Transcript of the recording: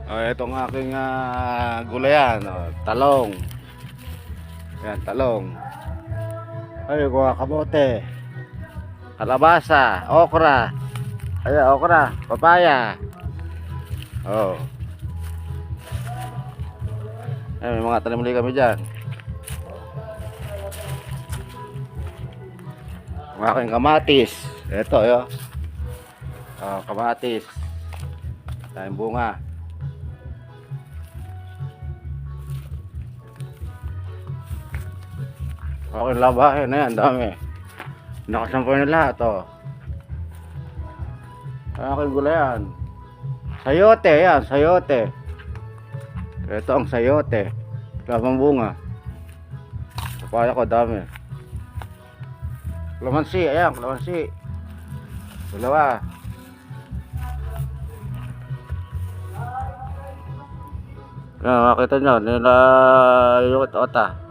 Itong aking gulayan, talong. Yan, talong. Ay, kamote. Kalabasa, okra. Ayan, okra, papaya. Oh. Ay, may mga tanim ulit kami dyan. Ang aking kamatis. Ito, yo. Kamatis. Tayong bunga. Okay, labahin na yan, dami. Nakasampay na lahat, oh. Ang aking gulayan. Sayote, yan, sayote. Ito ang sayote. Labang bunga. Papaya ko, dami. Kalamansi, ayan, kalamansi. Dalawa. Yan, makita nyo, nila yung ota.